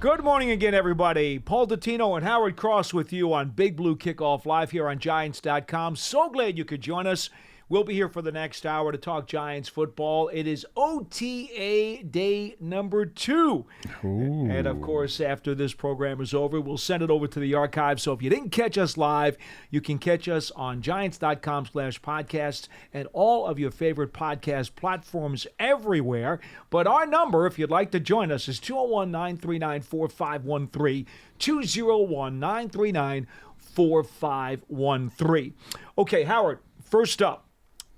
Good morning again, everybody. Paul Dottino and Howard Cross with you on Big Blue Kickoff live here on Giants.com. So glad you could join us. We'll be here for the next hour to talk Giants football. It is OTA day number 2. Ooh. And, of course, after this program is over, we'll send it over to the archive. So if you didn't catch us live, you can catch us on Giants.com/podcasts and all of your favorite podcast platforms everywhere. But our number, if you'd like to join us, is 201-939-4513, 201-939-4513. Okay, Howard, first up.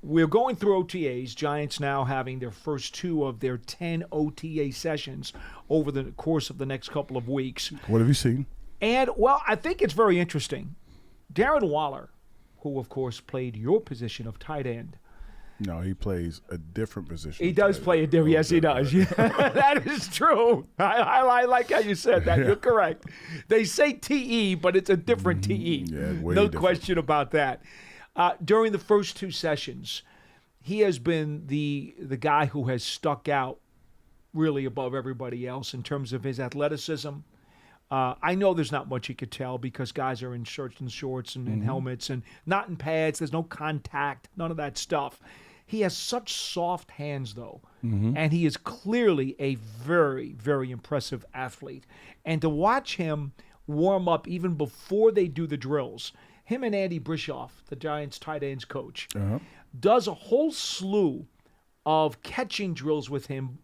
We're going through OTAs. Giants now having their first 2 of their 10 OTA sessions over the course of the next couple of weeks. What have you seen? And, well, I think it's very interesting. Darren Waller, who, of course, played your position of tight end. No, he plays a different position. He does play a different. Yes, he does. Yeah, that is true. I like how you said that. Yeah. You're correct. They say TE, but it's a different TE. Yeah, way no different. question about that. During the first 2 sessions, he has been the guy who has stuck out really above everybody else in terms of his athleticism. I know there's not much you could tell because guys are in shirts and shorts and helmets and not in pads. There's no contact, none of that stuff. He has such soft hands, though, and he is clearly a very, very impressive athlete. And to watch him warm up even before they do the drills, him and Andy Bischoff, the Giants tight ends coach, does a whole slew of catching drills with him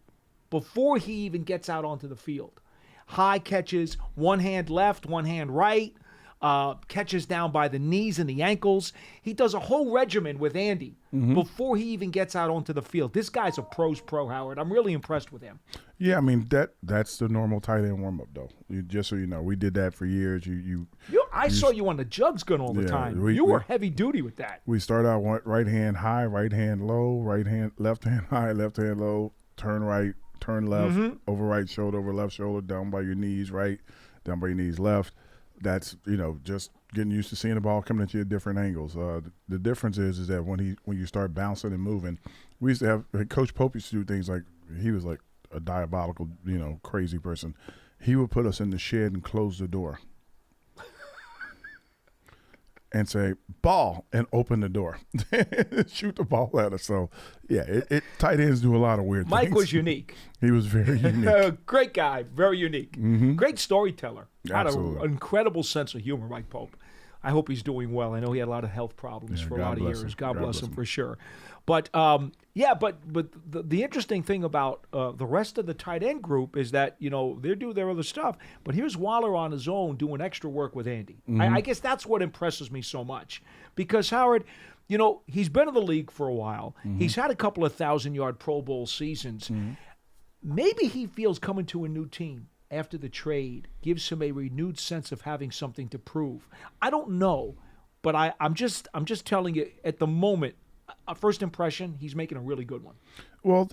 before he even gets out onto the field. High catches, one hand left, one hand right, catches down by the knees and the ankles. He does a whole regimen with Andy before he even gets out onto the field. This guy's a pro's pro, Howard. I'm really impressed with him. Yeah, I mean, that's the normal tight end warm-up, though. Just so you know, we did that for years. I saw you on the jugs gun all the time. You were heavy-duty with that. We start out right hand high, right hand low, left hand high, left hand low, turn right, turn left, over right shoulder, over left shoulder, down by your knees right, down by your knees left. That's, just getting used to seeing the ball coming at you at different angles. The difference is that when you start bouncing and moving, we used to have Coach Pope used to do things like he was like a diabolical, crazy person. He would put us in the shed and close the door and say, ball, and open the door. Shoot the ball at us. So, yeah, tight ends do a lot of weird things. Mike was unique. He was very unique. Great guy, very unique. Great storyteller. Absolutely. Had an incredible sense of humor, Mike Pope. I hope he's doing well. I know he had a lot of health problems for a lot of years. God bless him for sure. But, but the interesting thing about the rest of the tight end group is that, they do their other stuff. But here's Waller on his own doing extra work with Andy. I guess that's what impresses me so much. Because, Howard, he's been in the league for a while. He's had a couple of 1,000-yard Pro Bowl seasons. Maybe he feels coming to a new team after the trade gives him a renewed sense of having something to prove. I don't know, but I'm just telling you at the moment, a first impression, he's making a really good one. Well,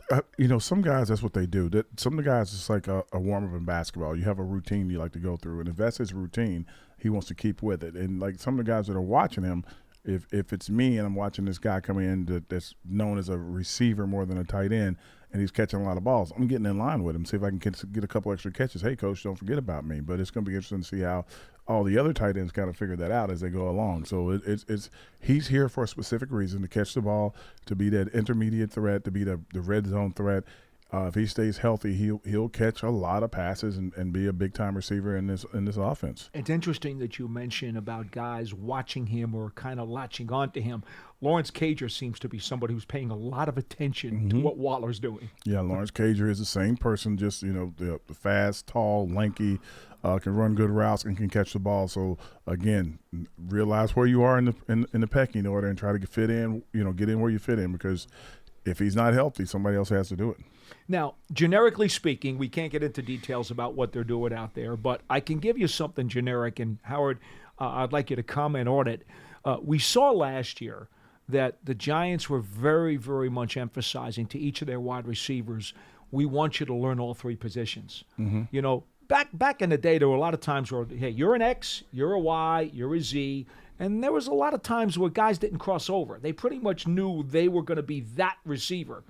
some guys, that's what they do. Some of the guys, it's like a warm-up in basketball. You have a routine you like to go through, and if that's his routine, he wants to keep with it. And like some of the guys that are watching him, if it's me and I'm watching this guy come in that's known as a receiver more than a tight end, and he's catching a lot of balls, I'm getting in line with him, see if I can get a couple extra catches. Hey, coach, don't forget about me. But it's going to be interesting to see how all the other tight ends kind of figure that out as they go along. So he's here for a specific reason, to catch the ball, to be that intermediate threat, to be the red zone threat. If he stays healthy, he'll catch a lot of passes and be a big-time receiver in this offense. It's interesting that you mention about guys watching him or kind of latching on to him. Lawrence Cager seems to be somebody who's paying a lot of attention to what Waller's doing. Yeah, Lawrence Cager is the same person, just the fast, tall, lanky, can run good routes and can catch the ball. So again, realize where you are in the pecking order and try to fit in. Get in where you fit in, because if he's not healthy, somebody else has to do it. Now, generically speaking, we can't get into details about what they're doing out there, but I can give you something generic, and Howard, I'd like you to comment on it. We saw last year that the Giants were very, very much emphasizing to each of their wide receivers, we want you to learn all 3 positions. Back in the day, there were a lot of times where, hey, you're an X, you're a Y, you're a Z, and there was a lot of times where guys didn't cross over. They pretty much knew they were going to be that receiver.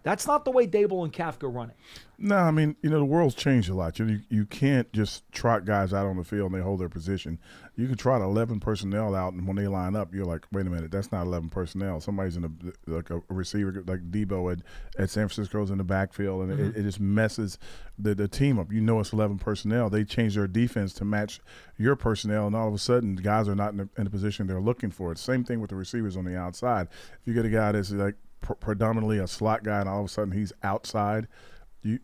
That's not the way Dable and Kafka run it. No, I mean, the world's changed a lot. You can't just trot guys out on the field and they hold their position. You can trot 11 personnel out, and when they line up, you're like, wait a minute, that's not 11 personnel. Somebody's like a receiver, like Debo at San Francisco's in the backfield, and it just messes the team up. It's 11 personnel. They change their defense to match your personnel, and all of a sudden, guys are not in the position they're looking for. It's the same thing with the receivers on the outside. If you get a guy that's like predominantly a slot guy, and all of a sudden he's outside, you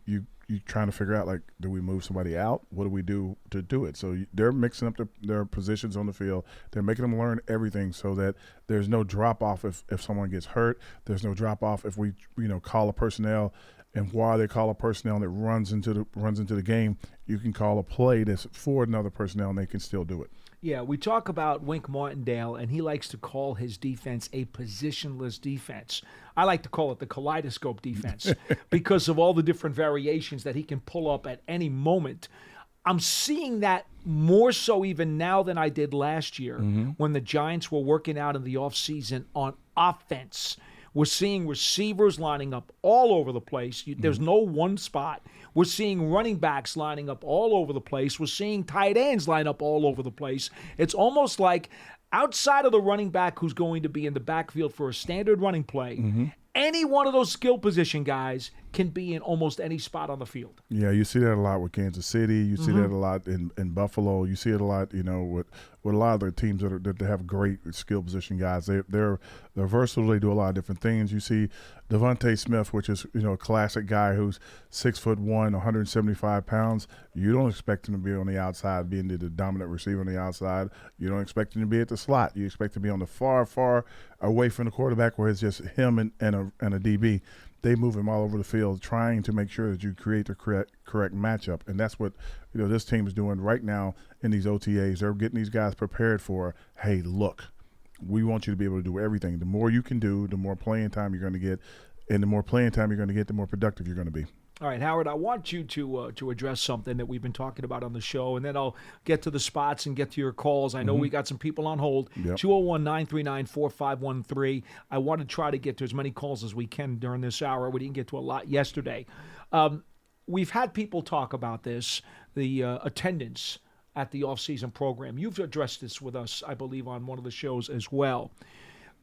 trying to figure out, like, do we move somebody out? What do we do to do it? So they're mixing up their positions on the field. They're making them learn everything so that there's no drop off if someone gets hurt. There's no drop off if we call a personnel, and while they call a personnel that runs into the game, you can call a play that's for another personnel and they can still do it. Yeah, we talk about Wink Martindale, and he likes to call his defense a positionless defense. I like to call it the kaleidoscope defense because of all the different variations that he can pull up at any moment. I'm seeing that more so even now than I did last year when the Giants were working out in the offseason on offense. We're seeing receivers lining up all over the place. There's no one spot. We're seeing running backs lining up all over the place. We're seeing tight ends line up all over the place. It's almost like outside of the running back who's going to be in the backfield for a standard running play, any one of those skill position guys can be in almost any spot on the field. Yeah, you see that a lot with Kansas City. You see that a lot in Buffalo. You see it a lot, with a lot of the teams that have great skill position guys. They're versatile. They do a lot of different things. You see Devontae Smith, which is a classic guy who's 6'1", 175 pounds. You don't expect him to be on the outside, being the dominant receiver on the outside. You don't expect him to be at the slot. You expect him to be on the far away from the quarterback, where it's just him and a DB. They move him all over the field, trying to make sure that you create the correct matchup, and that's what this team is doing right now in these OTAs. They're getting these guys prepared for, hey, look, we want you to be able to do everything. The more you can do, the more playing time you're going to get, and the more playing time you're going to get, the more productive you're going to be. All right, Howard, I want you to address something that we've been talking about on the show, and then I'll get to the spots and get to your calls. I know we got some people on hold. Yep. 201-939-4513. I want to try to get to as many calls as we can during this hour. We didn't get to a lot yesterday. We've had people talk about this, the attendance at the off-season program. You've addressed this with us, I believe, on one of the shows as well.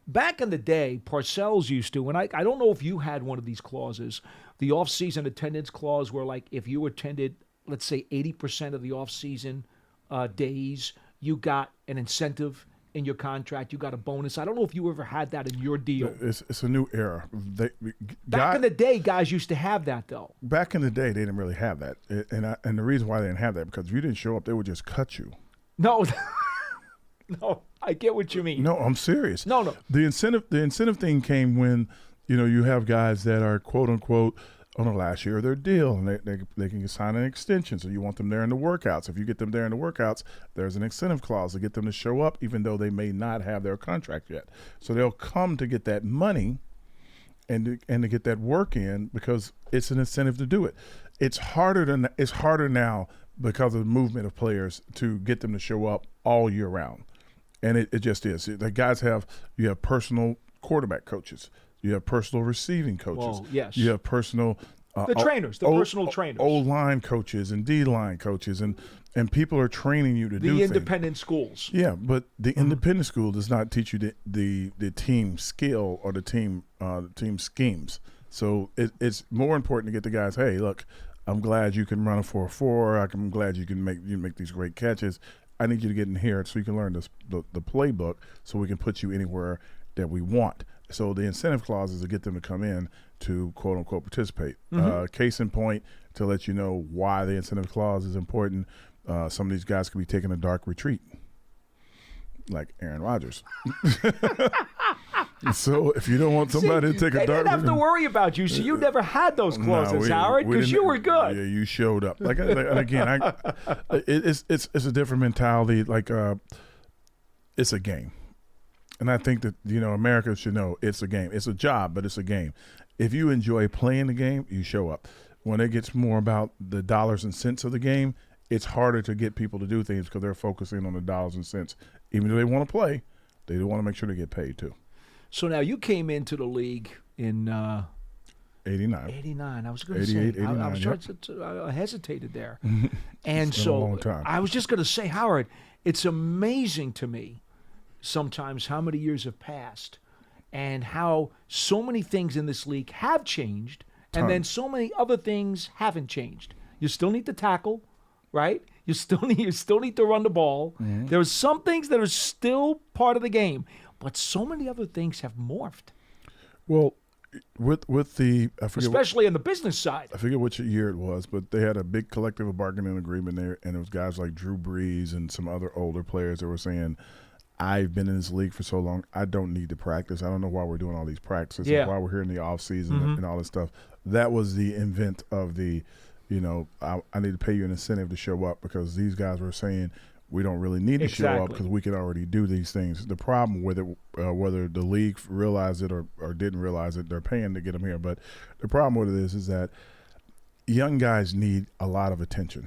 Back in the day, Parcells used to, and I don't know if you had one of these clauses, the off-season attendance clause where, like, if you attended, let's say, 80% of the off-season days, you got an incentive in your contract, you got a bonus. I don't know if you ever had that in your deal. It's a new era. Back in the day, guys used to have that, though. Back in the day, they didn't really have that. And the reason why they didn't have that, because if you didn't show up, they would just cut you. No. No, I get what you mean. No, I'm serious. No. The incentive thing came when, you have guys that are quote unquote on the last year of their deal, and they can sign an extension. So you want them there in the workouts. If you get them there in the workouts, there's an incentive clause to get them to show up, even though they may not have their contract yet. So they'll come to get that money and to get that work in, because it's an incentive to do it. It's harder now because of the movement of players to get them to show up all year round. And it just is. The guys you have personal quarterback coaches. You have personal receiving coaches. Well, yes. You have personal trainers, personal trainers. O-line coaches and D-line coaches, and people are training you to do things. The independent schools. Yeah, but the independent school does not teach you the team skill or the team schemes. So it's more important to get the guys, hey, look, I'm glad you can run a 4.4. I'm glad you can make these great catches. I need you to get in here so you can learn the playbook, so we can put you anywhere that we want. So the incentive clause is to get them to come in to quote unquote participate. Case in point, to let you know why the incentive clause is important. Some of these guys could be taking a dark retreat, like Aaron Rodgers. So if you don't want somebody to take a dark, they didn't have to worry about you. So you never had those clauses, Howard, because you were good. Yeah, you showed up. Like again, it's a different mentality. Like it's a game, and I think that America should know it's a game. It's a job, but it's a game. If you enjoy playing the game, you show up. When it gets more about the dollars and cents of the game, it's harder to get people to do things because they're focusing on the dollars and cents. Even though they want to play, they do want to make sure they get paid too. So now you came into the league in 89. 89. I was going to say. 88, I 89, was yep. trying to, I hesitated there. And It's been a so long time. I was just going to say, Howard, it's amazing to me sometimes how many years have passed and how so many things in this league have changed and then so many other things haven't changed. You still need to tackle, right? You still need to run the ball. Mm-hmm. There's some things that are still part of the game, but so many other things have morphed, Well, with the especially on the business side. I forget which year it was, but they had a big collective bargaining agreement there, and it was guys like Drew Brees and some other older players that were saying, I've been in this league for so long, I don't need to practice. I don't know why we're doing all these practices, Yeah. and why we're here in the off season and all this stuff. That was the invent of the, I need to pay you an incentive to show up, because these guys were saying we don't really need to show up Exactly. because we can already do these things. The problem with it, whether the league realized it or didn't realize it, they're paying to get them here. But the problem with it is that young guys need a lot of attention.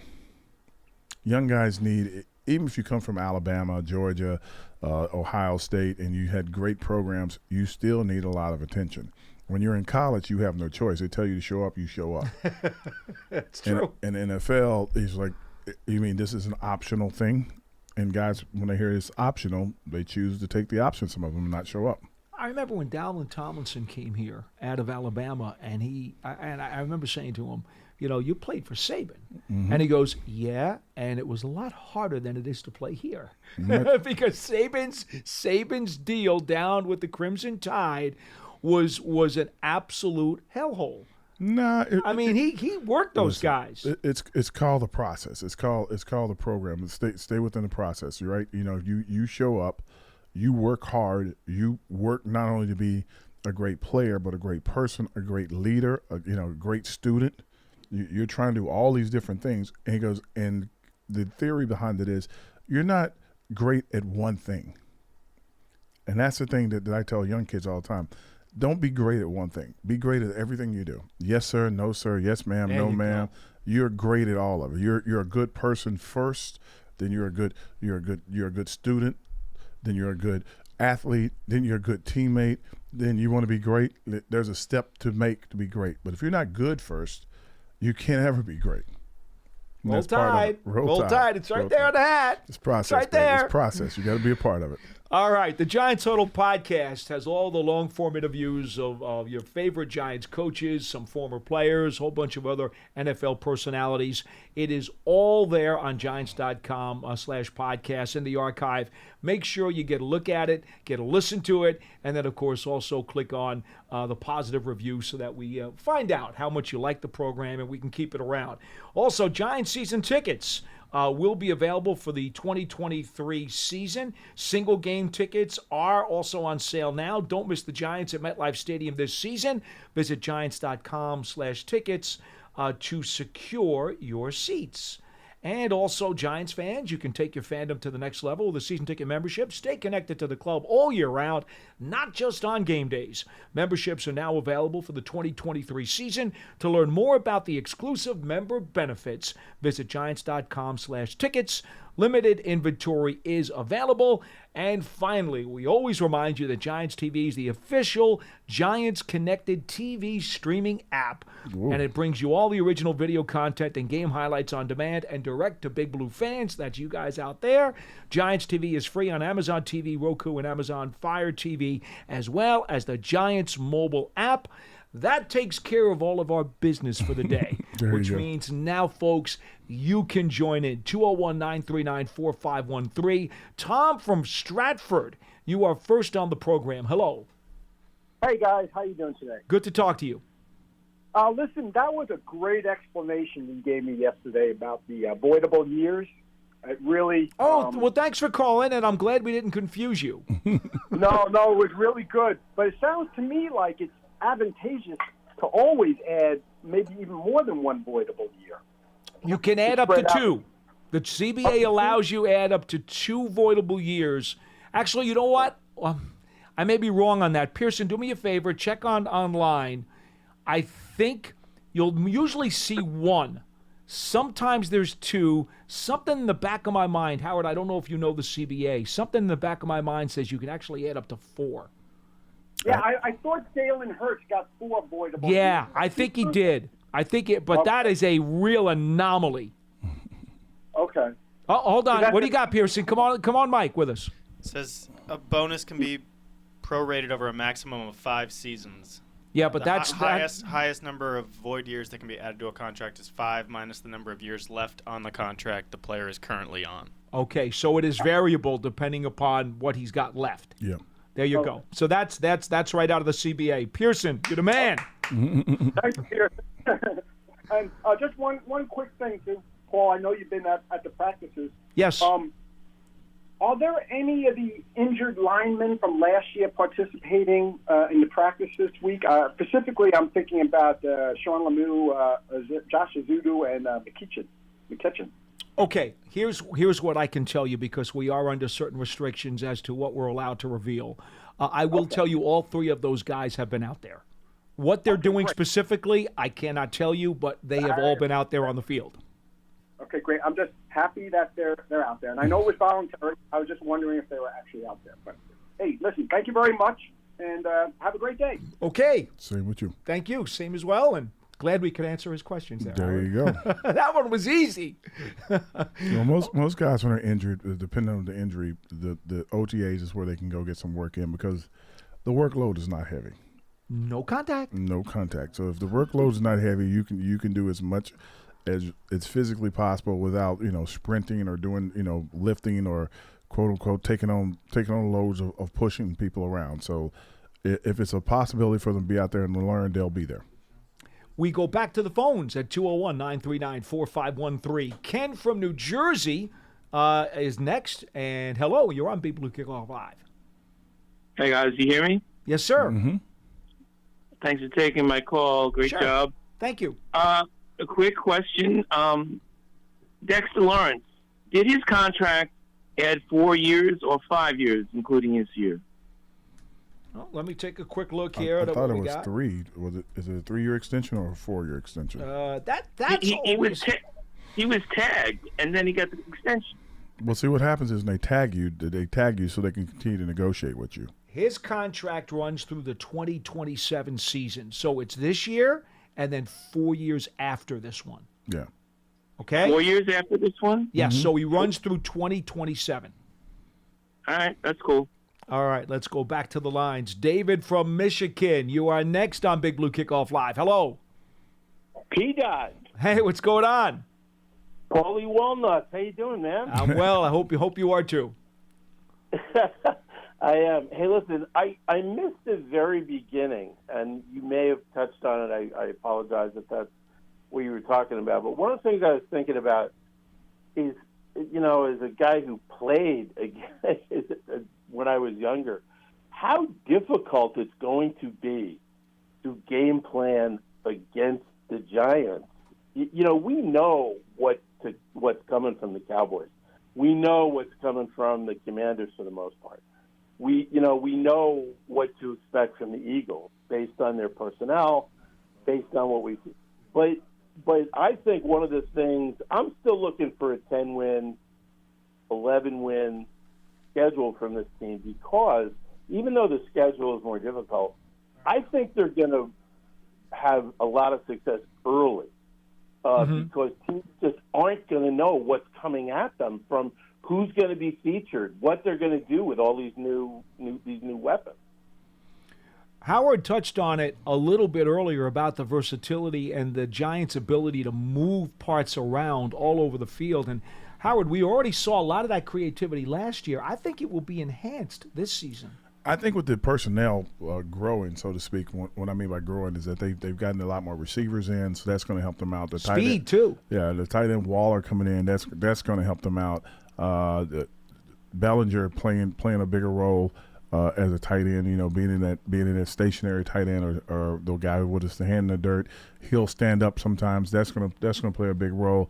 Young guys need, even if you come from Alabama, Georgia, Ohio State, and you had great programs, you still need a lot of attention. When you're in college, you have no choice. They tell you to show up, you show up. That's true. And NFL is like, you mean this is an optional thing? And guys, when they hear it's optional, they choose to take the option, some of them, and not show up. I remember when Dalvin Tomlinson came here out of Alabama, and I remember saying to him, you played for Saban. And he goes, yeah, and it was a lot harder than it is to play here. Because Saban's deal down with the Crimson Tide was an absolute hellhole. Nah, he worked those guys. It's called the process. It's called the program. Stay within the process, right? You show up, you work hard, you work not only to be a great player, but a great person, a great leader, a great student. You're trying to do all these different things. And he goes, and the theory behind it is you're not great at one thing. And that's the thing that I tell young kids all the time. Don't be great at one thing. Be great at everything you do. Yes, sir. No, sir. Yes, ma'am. No, ma'am. You're great at all of it. You're a good person first. Then you're a good student. Then you're a good athlete. Then you're a good teammate. Then you want to be great. There's a step to make to be great. But if you're not good first, you can't ever be great. Roll Tide. Roll Tide. It's right there on the hat. It's process. It's right there. It's process. You got to be a part of it. All right. The Giants Huddle podcast has all the long-form interviews of your favorite Giants coaches, some former players, a whole bunch of other NFL personalities. It is all there on Giants.com/podcast in the archive. Make sure you get a look at it, get a listen to it, and then, of course, also click on the positive review so that we find out how much you like the program and we can keep it around. Also, Giants season tickets will be available for the 2023 season. Single game tickets are also on sale now. Don't miss the Giants at MetLife Stadium this season. Visit Giants.com/tickets to secure your seats. And also, Giants fans, you can take your fandom to the next level with a season ticket membership. Stay connected to the club all year round, not just on game days. Memberships are now available for the 2023 season. To learn more about the exclusive member benefits, visit Giants.com/tickets. Limited inventory is available. And finally, we always remind you that Giants TV is the official Giants connected TV streaming app. Ooh. And it brings you all the original video content and game highlights on demand and direct to Big Blue fans. That's you guys out there. Giants TV is free on Amazon TV, Roku, and Amazon Fire TV, as well as the Giants mobile app. That takes care of all of our business for the day, which means now, folks, you can join in. 201-939-4513. Tom from Stratford, you are first on the program. Hello. Hey, guys. How you doing today? Good to talk to you. Listen, that was a great explanation you gave me yesterday about the voidable years. It really... well, thanks for calling, and I'm glad we didn't confuse you. No, it was really good. But it sounds to me like it's advantageous to always add maybe even more than one voidable year. You can add up to two. The CBA allows you to add up to 2 voidable years. Actually, you know what? I may be wrong on that. Pearson, do me a favor. Check online. I think you'll usually see 1. Sometimes there's 2. Something in the back of my mind, Howard, I don't know if you know the CBA. Something in the back of my mind says you can actually add up to 4. Yeah, I thought Jalen Hurts got 4 avoidable. Yeah, I think he did. But that is a real anomaly. Okay. Oh, hold on. What do you got, Pearson? Come on, Mike, with us. It says a bonus can be prorated over a maximum of 5 seasons. Yeah, but The highest number of void years that can be added to a contract is 5 minus the number of years left on the contract the player is currently on. Okay, so it is variable depending upon what he's got left. Yeah. There you go. So that's right out of the CBA. Pearson, you're the man. Thanks, Pearson. And just one quick thing, too, Paul. I know you've been at the practices. Yes. Are there any of the injured linemen from last year participating in the practice this week? Specifically, I'm thinking about Sean Lemieux, Josh Azudu, and McKitchen. Okay, here's what I can tell you because we are under certain restrictions as to what we're allowed to reveal. I will tell you all 3 of those guys have been out there. What they're doing specifically, I cannot tell you, but they have all been out there on the field. Okay, great. I'm just happy that they're out there. And I know it was voluntary. I was just wondering if they were actually out there. But, hey, listen, thank you very much, and have a great day. Okay. Same with you. Thank you. Same as well, and glad we could answer his questions there. There you go. That one was easy. Most guys, when they're injured, depending on the injury, the OTAs is where they can go get some work in because the workload is not heavy. No contact. No contact. So if the workload is not heavy, you can do as much as it's physically possible without sprinting or doing lifting or quote unquote taking on loads of pushing people around. So if it's a possibility for them to be out there and learn, they'll be there. We go back to the phones at 201-939-4513. Ken from New Jersey is next. And hello, you're on People Who Kick Off Live. Hey, guys, you hear me? Yes, sir. Mm-hmm. Thanks for taking my call. Great Sure. job. Thank you. A quick question. Dexter Lawrence, did his contract add 4 years or 5 years, including his year? Well, let me take a quick look here. I at thought what it we was got. 3. Is it a 3-year extension or a 4-year extension? He was tagged, and then he got the extension. Well, see, what happens is they tag you so they can continue to negotiate with you. His contract runs through the 2027 season. So it's this year and then 4 years after this one. Yeah. Okay? 4 years after this one? Yes, so he runs through 2027. All right, that's cool. All right, let's go back to the lines. David from Michigan, you are next on Big Blue Kickoff Live. Hello. P-Dot. Hey, what's going on? Paulie Walnuts. How you doing, man? I'm well. I hope you are too. I am. Hey, listen, I missed the very beginning, and you may have touched on it. I apologize if that's what you were talking about. But one of the things I was thinking about is, as a guy who played when I was younger, how difficult it's going to be to game plan against the Giants. We know what's coming from the Cowboys. We know what's coming from the Commanders for the most part. We know what to expect from the Eagles based on their personnel, based on what we see. But I think one of the things, I'm still looking for a 10-win, 11-win schedule from this team because even though the schedule is more difficult, I think they're going to have a lot of success early because teams just aren't going to know what's coming at them from who's going to be featured, what they're going to do with all these new weapons. Howard touched on it a little bit earlier about the versatility and the Giants' ability to move parts around all over the field. And Howard, we already saw a lot of that creativity last year. I think it will be enhanced this season. I think with the personnel growing, so to speak, what I mean by growing is that they've gotten a lot more receivers in, so that's going to help them out. The tight Speed, end, too. Yeah, the tight end Waller coming in, that's going to help them out. Bellinger playing a bigger role as a tight end, being in that stationary tight end or the guy with his hand in the dirt, he'll stand up sometimes. That's gonna play a big role.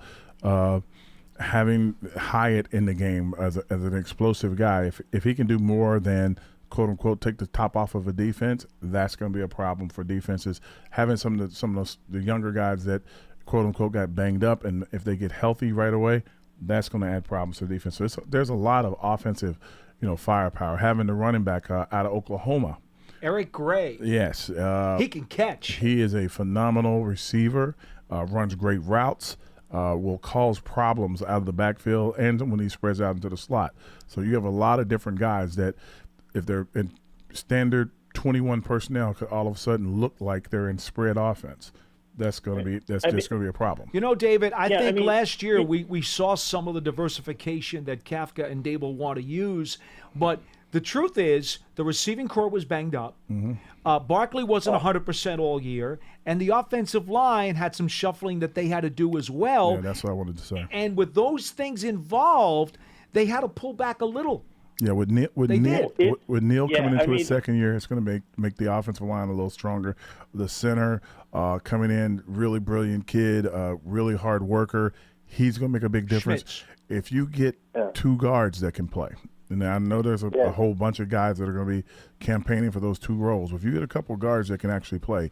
Having Hyatt in the game as an explosive guy, if he can do more than quote unquote take the top off of a defense, that's going to be a problem for defenses. Having some of the younger guys that quote unquote got banged up, and if they get healthy right away, that's going to add problems to defense. So there's a lot of offensive, firepower. Having the running back out of Oklahoma, Eric Gray. Yes. He can catch. He is a phenomenal receiver, runs great routes, will cause problems out of the backfield and when he spreads out into the slot. So you have a lot of different guys that if they're in standard 21 personnel could all of a sudden look like they're in spread offense. That's going to be just going to be a problem. You know, David, I think last year we saw some of the diversification that Kafka and Dable want to use, but the truth is the receiving corps was banged up. Barkley wasn't 100% all year, and the offensive line had some shuffling that they had to do as well. Yeah, that's what I wanted to say. And with those things involved, they had to pull back a little. Yeah, with Neil coming into his second year, it's going to make the offensive line a little stronger. The center coming in, really brilliant kid, really hard worker. He's going to make a big difference. Schmitz. If you get two guards that can play, and I know there's a whole bunch of guys that are going to be campaigning for those two roles. If you get a couple of guards that can actually play,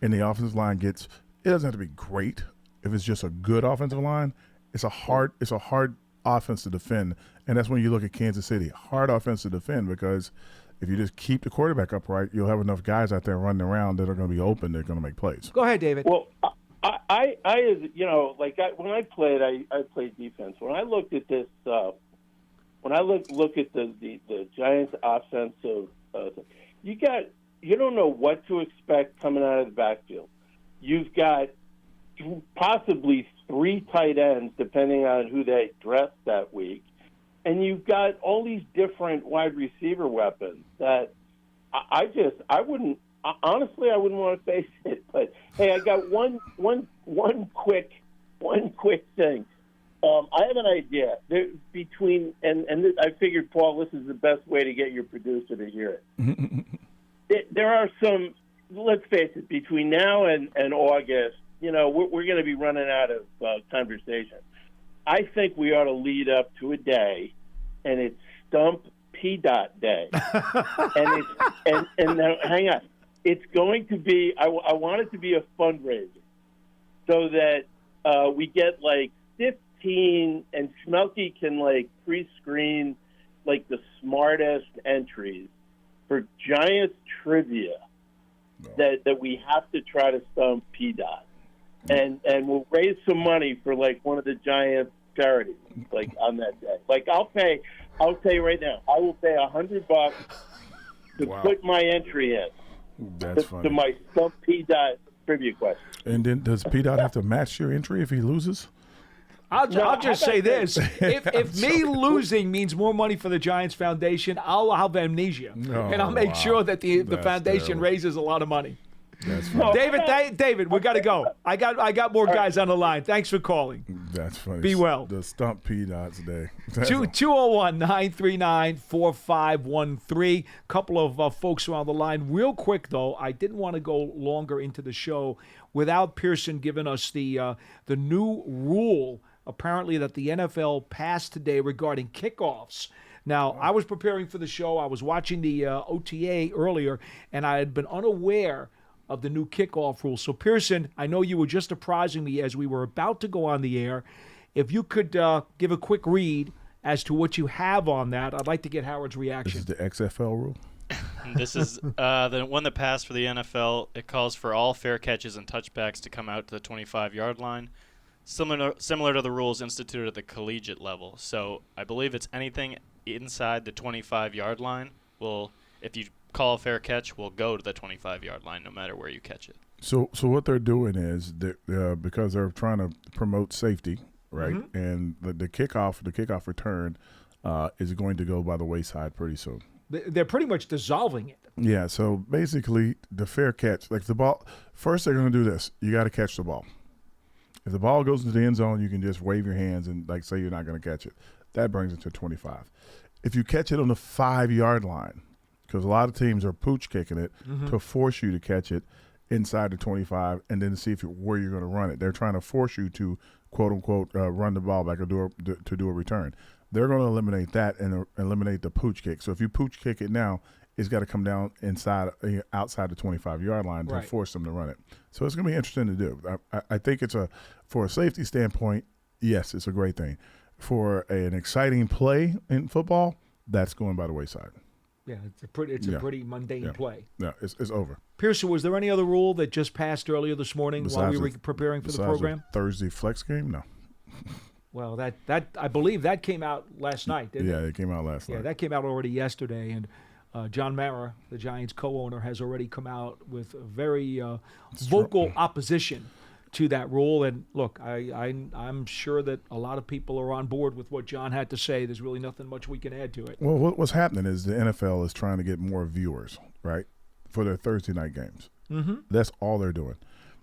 and the offensive line it doesn't have to be great. If it's just a good offensive line, it's a hard offense to defend. And that's when you look at Kansas City. Hard offense to defend because if you just keep the quarterback upright, you'll have enough guys out there running around that are going to be open. They're going to make plays. Go ahead, David. Well, when I played, I played defense. When I looked at this, when I look at the Giants' offensive, you don't know what to expect coming out of the backfield. You've got possibly 3 tight ends, depending on who they dress that week. And you've got all these different wide receiver weapons that I wouldn't want to face it. But hey, I got one quick thing. I have an idea. I figured, Paul, this is the best way to get your producer to hear it. There are some. Let's face it. Between now and August, we're going to be running out of conversation. I think we ought to lead up to a day, and it's Stump P-Dot Day. and now, hang on. It's going to be, I want it to be a fundraiser so that we get like 15, and Schmelke can like pre-screen like the smartest entries for Giants trivia that we have to try to stump P-Dot. And we'll raise some money for like one of the Giants charities, like on that day. Like I'll tell you right now, I will pay $100 to put my entry in. That's funny. To my Stump P-Dot trivia question. And then does P-Dot have to match your entry if he loses? I'll just say this: if me losing means more money for the Giants Foundation, I'll have amnesia, and I'll make sure that the foundation raises a lot of money. That's funny. David, we got to go. I got more guys on the line. Thanks for calling. That's funny. Be well. The Stump P-Dots Day. 201-939-4513. Couple of folks are on the line. Real quick, though, I didn't want to go longer into the show without Pearson giving us the new rule, apparently, that the NFL passed today regarding kickoffs. Now, I was preparing for the show. I was watching the OTA earlier, and I had been unaware of the new kickoff rule. So, Pearson, I know you were just apprising me as we were about to go on the air. If you could give a quick read as to what you have on that, I'd like to get Howard's reaction. This is the XFL rule? This is the one that passed for the NFL. It calls for all fair catches and touchbacks to come out to the 25-yard line, similar to the rules instituted at the collegiate level. So I believe it's anything inside the 25-yard line if you call a fair catch, will go to the 25-yard line no matter where you catch it. So what they're doing is because they're trying to promote safety, right? Mm-hmm. And the kickoff return is going to go by the wayside pretty soon. They're pretty much dissolving it. Yeah. So basically, the fair catch, like the ball. First, they're going to do this. You got to catch the ball. If the ball goes into the end zone, you can just wave your hands and like say you're not going to catch it. That brings it to 25. If you catch it on the 5-yard line, because a lot of teams are pooch kicking it to force you to catch it inside the 25 and then see where you're going to run it. They're trying to force you to, quote, unquote, run the ball back or to do a return. They're going to eliminate that and eliminate the pooch kick. So if you pooch kick it now, it's got to come down outside the 25-yard line to force them to run it. So it's going to be interesting to do. I think for a safety standpoint, yes, it's a great thing. For an exciting play in football, that's going by the wayside. Yeah, it's a pretty mundane play. Yeah, it's over. Pearson, was there any other rule that just passed earlier this morning while we were preparing for the program? Thursday flex game? No. Well, that I believe that came out last night, didn't it? Yeah, it came out last night. Yeah, that came out already yesterday, and John Mara, the Giants co-owner, has already come out with a very vocal opposition to that rule. And look, I'm sure that a lot of people are on board with what John had to say. There's really nothing much we can add to it. Well, what's happening is the NFL is trying to get more viewers, right, for their Thursday night games. Mm-hmm. That's all they're doing,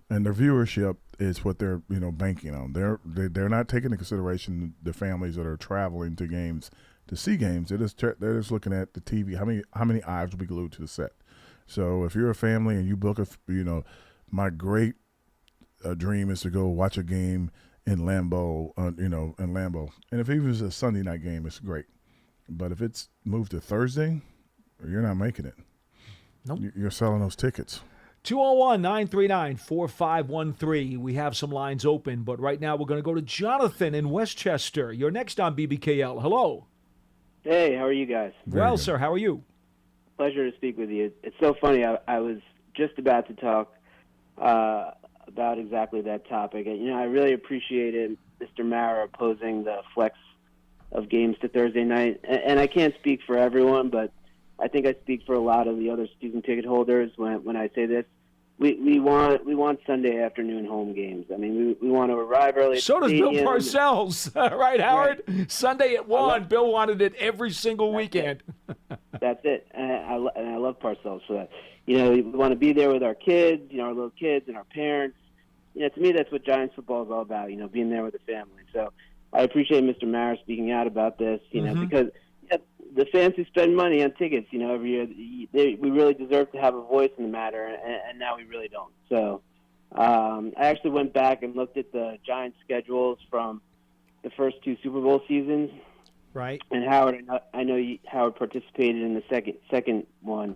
and their viewership is what they're banking on. They're not taking into consideration the families that are traveling to games to see games. They're just looking at the TV. How many eyes will be glued to the set? So if you're a family and you book my great dream is to go watch a game in Lambeau, and if it was a Sunday night game, it's great. But if it's moved to Thursday, you're not making it. Nope. You're selling those tickets. 201-939-4513. We have some lines open, but right now we're going to go to Jonathan in Westchester. You're next on BBKL. Hello. Hey, how are you guys? Well, sir, how are you? Pleasure to speak with you. It's so funny. I was just about to talk about exactly that topic. I really appreciated Mr. Mara opposing the flex of games to Thursday night. And I can't speak for everyone, but I think I speak for a lot of the other season ticket holders when I say this. We want Sunday afternoon home games. I mean, we want to arrive early. So does Bill Parcells, right, Howard? Right. Sunday at 1. Bill wanted it every single weekend. That's it. And I love Parcells for that. We want to be there with our kids, our little kids and our parents. To me, that's what Giants football is all about. Being there with the family. So I appreciate Mr. Mara speaking out about this. Because the fans who spend money on tickets, every year, we really deserve to have a voice in the matter, and now we really don't. So I actually went back and looked at the Giants schedules from the first 2 Super Bowl seasons. Right. And Howard, I know Howard participated in the second one.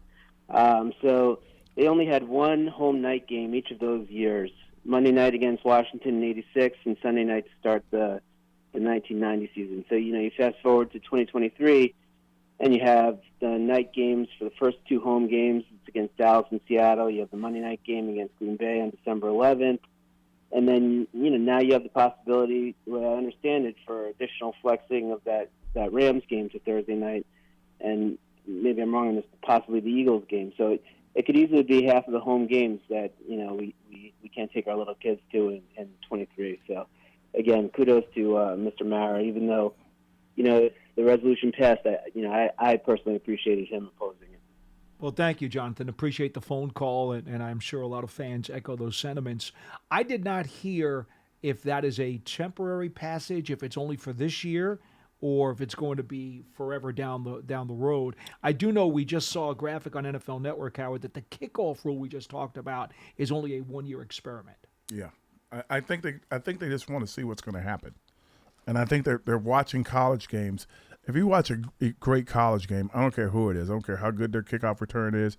So they only had one home night game each of those years. Monday night against Washington in '86 and Sunday night to start the 1990 season. So, you fast forward to 2023, and you have the night games for the first 2 home games. It's against Dallas and Seattle. You have the Monday night game against Green Bay on December 11th. And then, now you have the possibility, the way I understand it, for additional flexing of that Rams game to Thursday night. And maybe I'm wrong on this, possibly the Eagles game. So it could easily be half of the home games that, we can't take our little kids to in 23. So, again, kudos to Mr. Mara, even though, the resolution passed. I personally appreciated him opposing it. Well, thank you, Jonathan. Appreciate the phone call, and I'm sure a lot of fans echo those sentiments. I did not hear if that is a temporary passage, if it's only for this year, or if it's going to be forever down the road. I do know we just saw a graphic on NFL Network, Howard, that the kickoff rule we just talked about is only a 1-year experiment. Yeah, I think they just want to see what's going to happen, and I think they're watching college games. If you watch a great college game, I don't care who it is, I don't care how good their kickoff return is.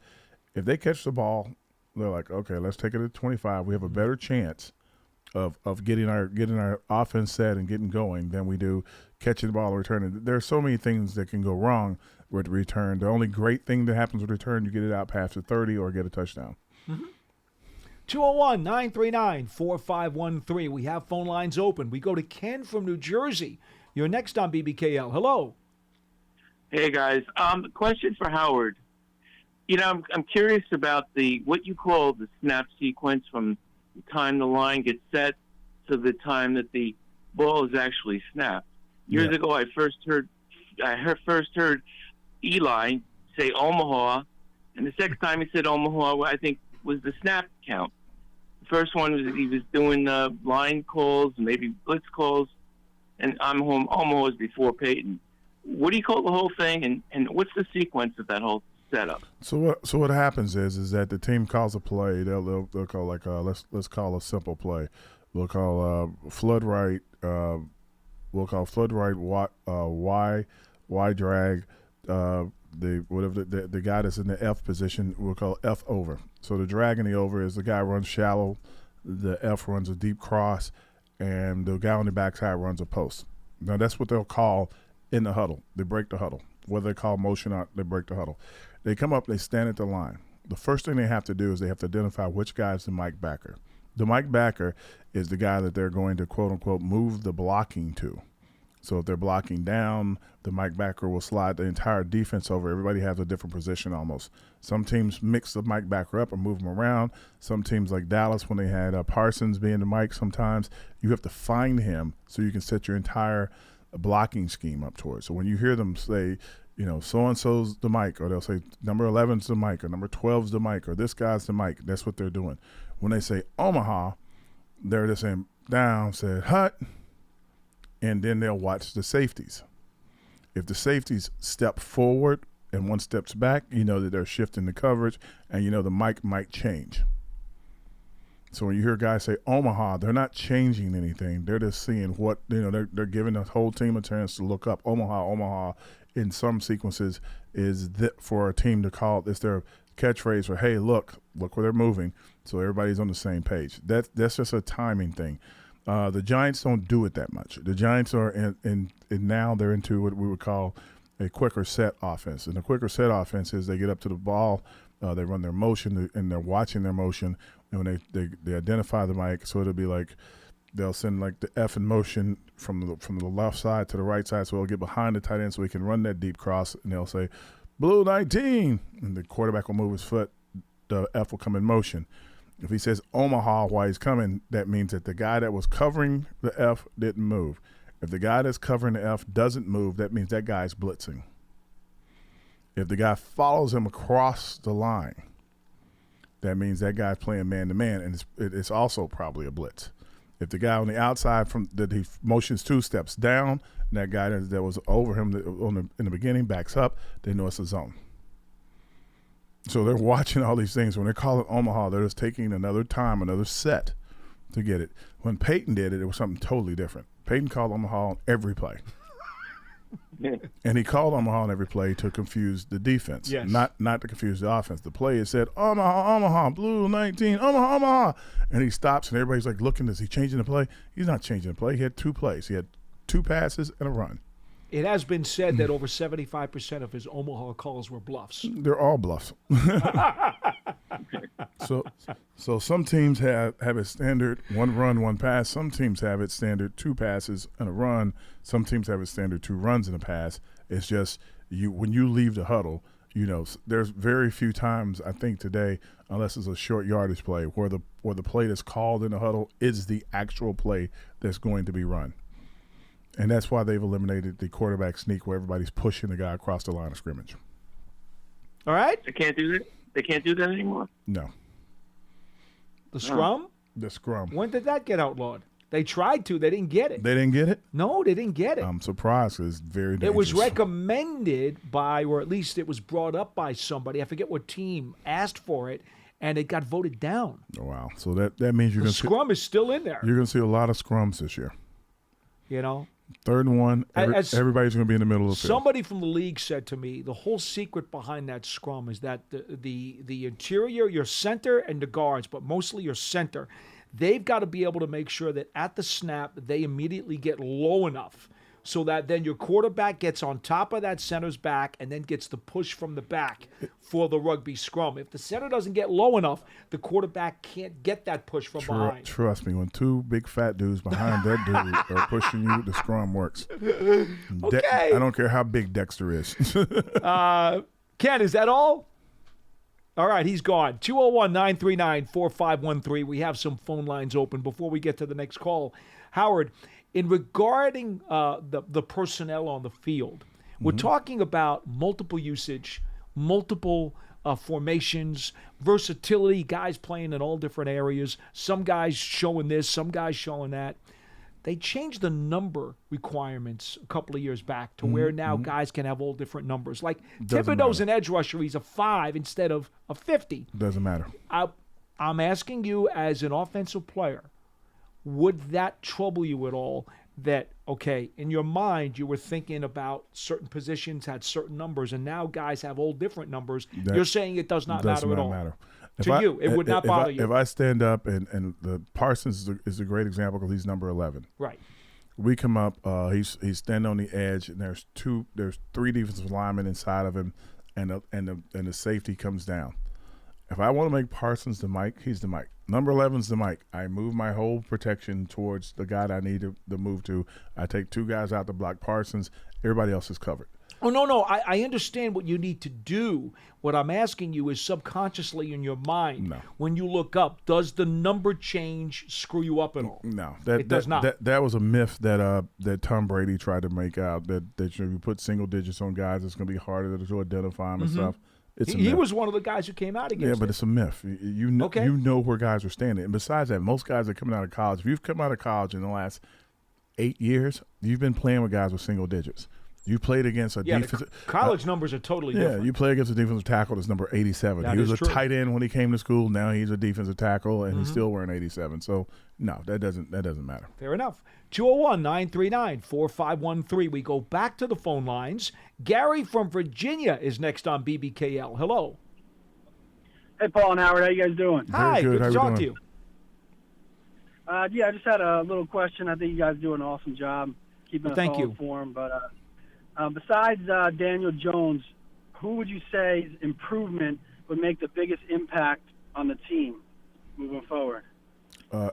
If they catch the ball, they're like, okay, let's take it to 25. We have a better chance of getting our offense set and getting going than we do catching the ball and returning. There are so many things that can go wrong with the return. The only great thing that happens with return, you get it out past the 30 or get a touchdown. Mm-hmm. 201-939-4513. We have phone lines open. We go to Ken from New Jersey. You're next on BBKL. Hello. Hey, guys. Question for Howard. I'm curious about what you call the snap sequence from the time the line gets set to the time that the ball is actually snapped. Years ago, I first heard Eli say Omaha, and the second time he said Omaha, I think was the snap count. The first one was he was doing line calls, maybe blitz calls, and Omaha was before Peyton. What do you call the whole thing, and what's the sequence of that whole setup? So what happens is that the team calls a play. They'll call like let's call a simple play. We'll call flood right. We'll call flood right Y drag. The guy that's in the F position, we'll call F over. So the drag in the over is the guy runs shallow, the F runs a deep cross, and the guy on the backside runs a post. Now that's what they'll call in the huddle. They break the huddle. whether they call motion or they break the huddle. They come up, they stand at the line. The first thing they have to do is they have to identify which guy is the Mike backer. The Mike backer is the guy that they're going to, quote unquote, move the blocking to. So if they're blocking down, the Mike backer will slide the entire defense over. Everybody has a different position almost. Some teams mix the Mike backer up and move him around. Some teams like Dallas, when they had Parsons being the Mike, sometimes you have to find him so you can set your entire blocking scheme up towards. So when you hear them say, you know, so-and-so's the Mike, or they'll say number 11's the Mike, or number 12's the Mike, or this guy's the Mike, that's what they're doing. When they say Omaha, they're just saying down, said hut, and then they'll watch the safeties. If the safeties step forward and one steps back, you know that they're shifting the coverage, and you know the Mike might change. So when you hear guys say Omaha, they're not changing anything. They're just seeing what, you know, they're giving the whole team a chance to look up. Omaha in some sequences is for a team to call. It's their catchphrase for, hey, look where they're moving, so everybody's on the same page. That's just a timing thing. The Giants don't do it that much. The Giants are in now they're into what we would call a quicker set offense. And the quicker set offense is they get up to the ball, they run their motion, and they're watching their motion. And when they identify the Mike, so it'll be like they'll send like the F in motion from the left side to the right side, so they'll get behind the tight end so he can run that deep cross, and they'll say, Blue 19, and the quarterback will move his foot. The F will come in motion. If he says Omaha while he's coming, that means that the guy that was covering the F didn't move. If the guy that's covering the F doesn't move, that means that guy's blitzing. If the guy follows him across the line, that means that guy's playing man-to-man, and it's also probably a blitz. If the guy on the outside that he motions 2 steps down, and that guy that was over him in the beginning backs up, they know it's a zone. So they're watching all these things. When they call it Omaha, they're just taking another time, another set to get it. When Peyton did it, it was something totally different. Peyton called Omaha on every play. And he called Omaha on every play to confuse the defense, yes. not to confuse the offense. The play is said, Omaha, Blue 19, Omaha. And he stops, and everybody's like looking, is he changing the play? He's not changing the play. He had 2 plays. He had 2 passes and a run. It has been said that over 75% of his Omaha calls were bluffs. They're all bluffs. So some teams have it standard 1 run, 1 pass. Some teams have it standard 2 passes and a run. Some teams have it standard 2 runs and a pass. It's just when you leave the huddle, you know, there's very few times I think today, unless it's a short yardage play, where the play that's called in the huddle is the actual play that's going to be run. And that's why they've eliminated the quarterback sneak where everybody's pushing the guy across the line of scrimmage. All right? They can't do that? They can't do that anymore? No. The scrum? The scrum. When did that get outlawed? They tried to. They didn't get it. They didn't get it? No, they didn't get it. I'm surprised because it's very dangerous. It was recommended by, or at least it was brought up by somebody. I forget what team asked for it, and it got voted down. Oh, wow. So that means you're The going to scrum is still in there. You're going to see a lot of scrums this year. You know? 3rd and 1, everybody's going to be in the middle of the field. Somebody from the league said to me, the whole secret behind that scrum is that the interior, your center, and the guards, but mostly your center, they've got to be able to make sure that at the snap they immediately get low enough so that then your quarterback gets on top of that center's back and then gets the push from the back for the rugby scrum. If the center doesn't get low enough, the quarterback can't get that push from behind. Trust me, when 2 big fat dudes behind that dude are pushing you, the scrum works. Okay. I don't care how big Dexter is. Ken, is that all? All right, he's gone. 201-939-4513. We have some phone lines open before we get to the next call. Howard, in regarding the personnel on the field, we're talking about multiple usage, multiple formations, versatility, guys playing in all different areas, some guys showing this, some guys showing that. They changed the number requirements a couple of years back to where now guys can have all different numbers. Like Thibodeau's an edge rusher, he's a 5 instead of a 50. Doesn't matter. I'm asking you as an offensive player, would that trouble you at all that, okay, in your mind you were thinking about certain positions had certain numbers and now guys have all different numbers? You're saying it does not matter at all? Matter. You, it would not bother you. If I stand up and the Parsons is a great example because he's number 11. Right. We come up. He's standing on the edge, and there's 3 defensive linemen inside of him, and the safety comes down. If I want to make Parsons the Mike, he's the Mike. Number 11's the Mike. I move my whole protection towards the guy that I need to move to. I take 2 guys out to block Parsons. Everybody else is covered. Oh, no. I understand what you need to do. What I'm asking you is subconsciously in your mind, when you look up, does the number change screw you up at all? No. It does not. That was a myth that Tom Brady tried to make out, that you put single digits on guys, it's going to be harder to identify them and stuff. He was one of the guys who came out against it. But it's a myth. You know where guys are standing. And besides that, most guys are coming out of college. If you've come out of college in the last 8 years, you've been playing with guys with single digits. You played against a defensive – college numbers are totally different. Yeah, you play against a defensive tackle that's number 87. He was a tight end when he came to school. Now he's a defensive tackle, and he's still wearing 87. So, no, that doesn't matter. Fair enough. 201-939-4513. We go back to the phone lines. Gary from Virginia is next on BBKL. Hello. Hey, Paul and Howard. How you guys doing? Hi, good to talk to you. I just had a little question. I think you guys do an awesome job keeping us all informed. But besides Daniel Jones, who would you say's improvement would make the biggest impact on the team moving forward?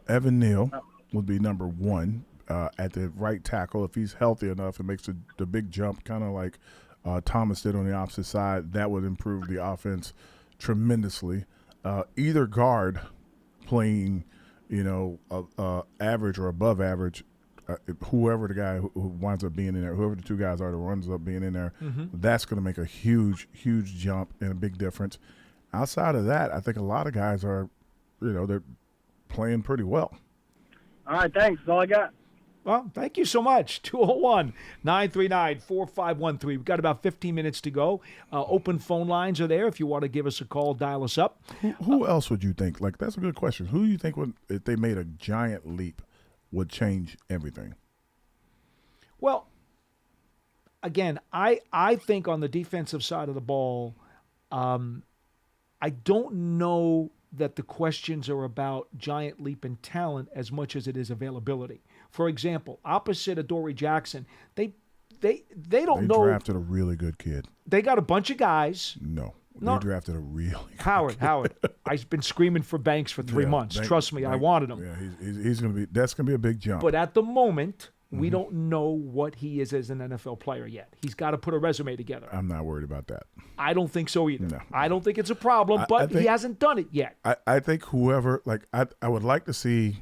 Evan Neal would be number 1 at the right tackle. If he's healthy enough and makes the big jump, kind of like Thomas did on the opposite side, that would improve the offense tremendously. Either guard playing, average or above average, whoever the guy who winds up being in there, whoever the 2 guys are that runs up being in there, that's going to make a huge, huge jump and a big difference. Outside of that, I think a lot of guys are, they're playing pretty well. All right, thanks. That's all I got. Well, thank you so much. 201-939-4513. We've got about 15 minutes to go. Open phone lines are there. If you want to give us a call, dial us up. Who else would you think? That's a good question. Who do you think if they made a giant leap, would change everything? Well, again, I think on the defensive side of the ball, I don't know that the questions are about giant leap in talent as much as it is availability. For example, opposite of Dory Jackson, they don't know. They drafted a really good kid. They got a bunch of guys. No. They drafted a really good Howard, I've been screaming for Banks for 3 months. Trust me, I wanted him. Yeah, he's going to be. That's going to be a big jump. But at the moment, we don't know what he is as an NFL player yet. He's got to put a resume together. I'm not worried about that. I don't think so either. No. I don't think it's a problem, but he hasn't done it yet. I think whoever, I would like to see.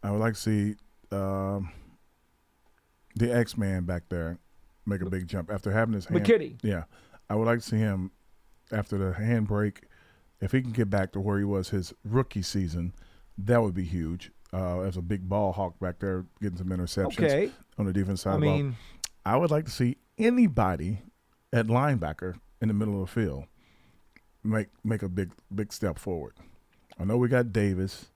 The X-Man back there make a big jump after having his hand. McKinney. Yeah. I would like to see him after the handbrake. If he can get back to where he was his rookie season, that would be huge. As a big ball hawk back there getting some interceptions on the defense side of the ball. I would like to see anybody at linebacker in the middle of the field make a big step forward. I know we got Davis.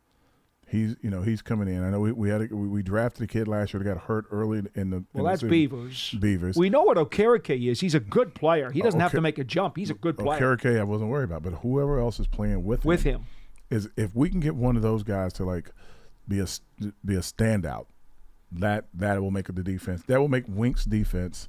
He's coming in. I know we drafted a kid last year that got hurt early in the. Well, that's Beavers. Beavers. We know what Okereke is. He's a good player. He doesn't have to make a jump. He's a good player. Okereke, I wasn't worried about, but whoever else is playing with him is if we can get one of those guys to be a standout, that will make the defense. That will make Wink's defense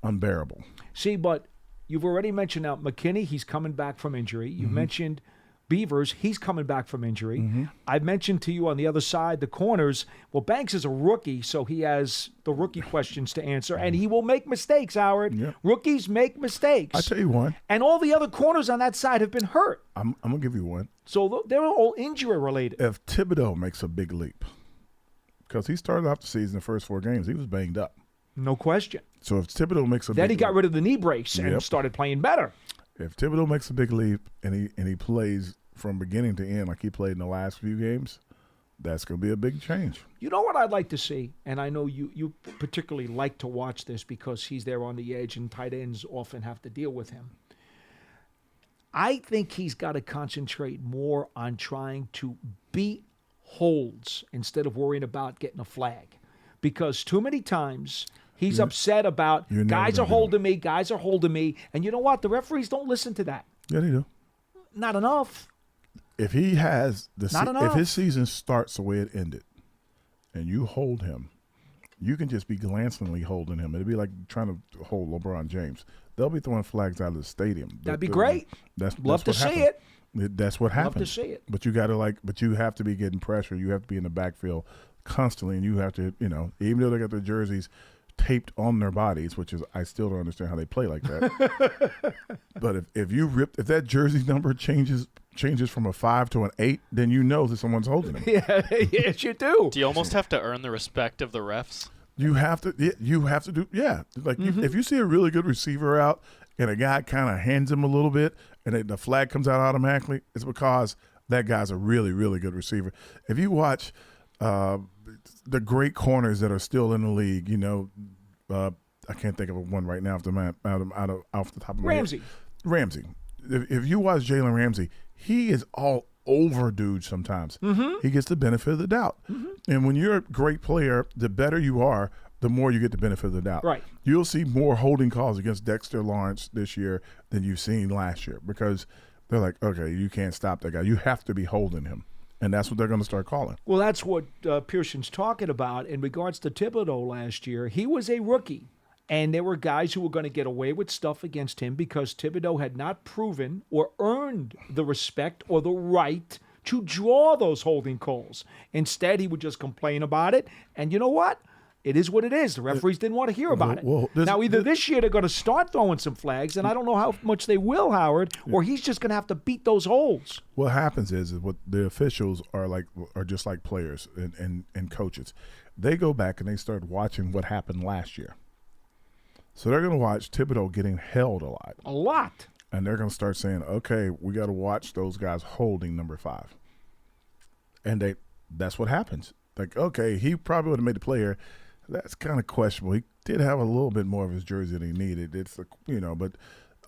unbearable. See, but you've already mentioned now McKinney. He's coming back from injury. You mentioned Beavers, he's coming back from injury. I mentioned to you on the other side, the corners. Well, Banks is a rookie, so he has the rookie questions to answer, and he will make mistakes, Howard. Yep. Rookies make mistakes. I tell you one. And all the other corners on that side have been hurt. I'm going to give you one. So they're all injury-related. If Thibodeau makes a big leap, because he started off the season, the first 4 games, he was banged up. No question. So if Thibodeau makes a big leap. Then he got rid of the knee brace and started playing better. If Thibodeau makes a big leap and he plays from beginning to end like he played in the last few games, that's going to be a big change. You know what I'd like to see, and I know you particularly like to watch this because he's there on the edge and tight ends often have to deal with him. I think he's got to concentrate more on trying to beat holds instead of worrying about getting a flag, because too many times he's upset about guys are holding me, and you know what? The referees don't listen to that. Yeah, they do. Not enough. If he has if his season starts the way it ended, and you hold him, you can just be glancingly holding him. It'd be like trying to hold LeBron James. They'll be throwing flags out of the stadium. That'd be great. Love to see it. That's what happens. Love to see it. But you got to but you have to be getting pressure. You have to be in the backfield constantly, and you have to, even though they got their jerseys taped on their bodies, which is, I still don't understand how they play like that. But if that jersey number changes from a 5 to an 8, then you know that someone's holding them. Yeah, yes, you do. Do you almost have to earn the respect of the refs? You have to do, yeah. Like if you see a really good receiver out and a guy kind of hands him a little bit and the flag comes out automatically, it's because that guy's a really, really good receiver. If you watch the great corners that are still in the league, I can't think of one right now off the top of my head. Ramsey. If you watch Jalen Ramsey, he is all over dudes sometimes. He gets the benefit of the doubt. And when you're a great player, the better you are, the more you get the benefit of the doubt. Right. You'll see more holding calls against Dexter Lawrence this year than you've seen last year because they're like, okay, you can't stop that guy. You have to be holding him. And that's what they're going to start calling. Well, that's what Pearson's talking about in regards to Thibodeau last year. He was a rookie, and there were guys who were going to get away with stuff against him because Thibodeau had not proven or earned the respect or the right to draw those holding calls. Instead, he would just complain about it. And you know what? It is what it is. The referees didn't want to hear about it. Now, either this year they're going to start throwing some flags, and I don't know how much they will, Howard, or he's just going to have to beat those holes. What happens is what the officials are just like players and coaches. They go back and they start watching what happened last year. So they're going to watch Thibodeau getting held a lot. A lot. And they're going to start saying, okay, we got to watch those guys holding number 5. And that's what happens. Like, okay, he probably would have made the player. That's kind of questionable. He did have a little bit more of his jersey than he needed. It's but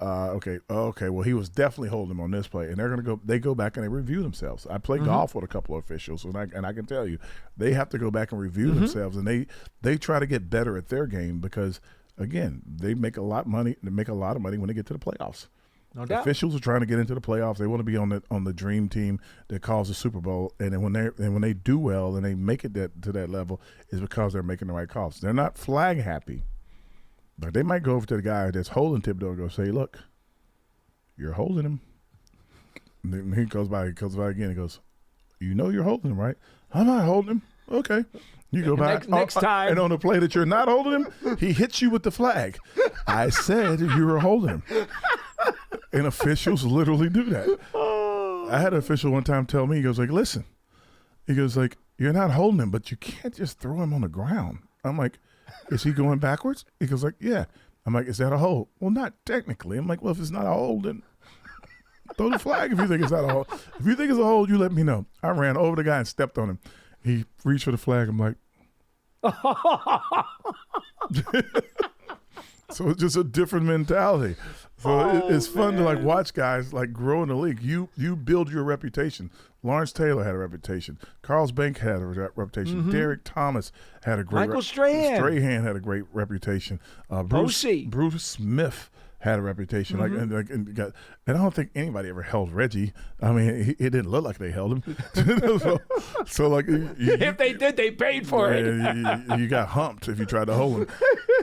okay. Well, he was definitely holding him on this play, and they're gonna go. They go back and they review themselves. I play golf with a couple of officials, and I can tell you, they have to go back and review themselves, and they try to get better at their game because again, they make a lot of money. They make a lot of money when they get to the playoffs. No doubt. Officials are trying to get into the playoffs. They want to be on the dream team that calls the Super Bowl. And then when they do well and they make it to that level, is because they're making the right calls. They're not flag happy, but they might go over to the guy that's holding Thibodeau and go say, "Look, you're holding him." And then he goes by again. He goes, "You know you're holding him, right?" "I'm not holding him." "Okay." You go back next time, and on the play that you're not holding him, he hits you with the flag. I said you were holding him. And officials literally do that. I had an official one time tell me, he goes like, "Listen," he goes like, "you're not holding him, but you can't just throw him on the ground." I'm like, "Is he going backwards?" He goes like, "Yeah." I'm like, "Is that a hold?" "Well, not technically." I'm like, "Well, if it's not a hold, then throw the flag if you think it's not a hold. If you think it's a hold, you let me know." I ran over the guy and stepped on him. He reached for the flag. I'm like, so it's just a different mentality. So it's fun to watch guys grow in the league. You build your reputation. Lawrence Taylor had a reputation. Carlos Bank had a reputation. Derek Thomas had a great Michael Strahan. Strahan had a great reputation. Bruce Smith had a reputation. And I don't think anybody ever held Reggie. I mean, it didn't look like they held him. so if they did, they paid for it. You got humped if you tried to hold him.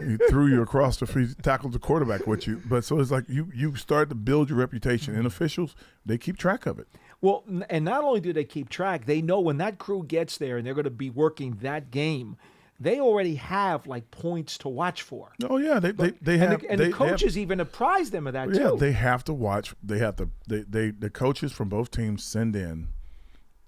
He threw you across the field, tackled the quarterback with you. But so it's like you start to build your reputation, and officials, they keep track of it. Well, and not only do they keep track, they know when that crew gets there and they're going to be working that game, they already have points to watch for. Oh yeah, they have, and the coaches even apprise them of that too. Yeah, they have to watch. They have to. The coaches from both teams send in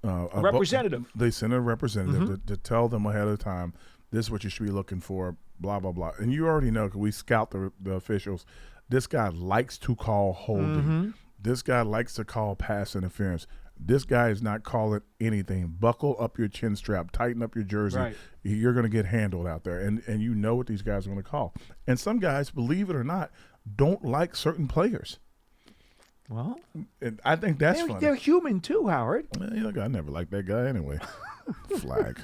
a representative. They send a representative to tell them ahead of time, this is what you should be looking for. Blah blah blah. And you already know, because we scout the officials. This guy likes to call holding. This guy likes to call pass interference. This guy is not calling anything. Buckle up your chin strap. Tighten up your jersey. Right. You're going to get handled out there. And you know what these guys are going to call. And some guys, believe it or not, don't like certain players. Well, and I think that's funny. They're human too, Howard. Look, I never liked that guy anyway. Flag.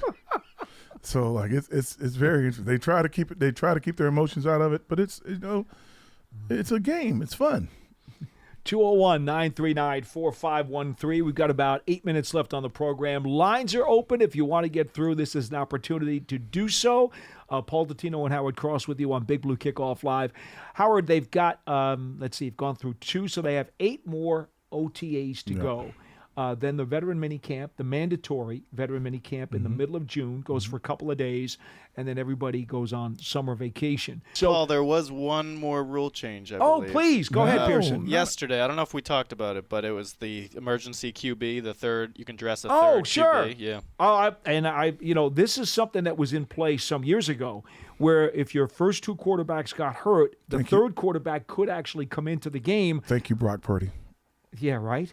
So it's very interesting. They try to keep it. They try to keep their emotions out of it, but it's a game. It's fun. 201-939-4513. We've got about 8 minutes left on the program. Lines are open. If you want to get through, this is an opportunity to do so. Paul Dottino and Howard Cross with you on Big Blue Kickoff Live. Howard, they've got, you've gone through 2, so they have 8 more OTAs to go. Then the veteran mini camp, the mandatory veteran mini camp in the middle of June, goes for a couple of days, and then everybody goes on summer vacation. So, there was one more rule change, I believe. Please, go ahead, Pearson. Yesterday, I don't know if we talked about it, but it was the emergency QB, the third. You can dress a third Oh, sure. QB. Yeah. This is something that was in place some years ago, where if your first 2 quarterbacks got hurt, the third quarterback could actually come into the game. Thank you, Brock Purdy. Yeah, right?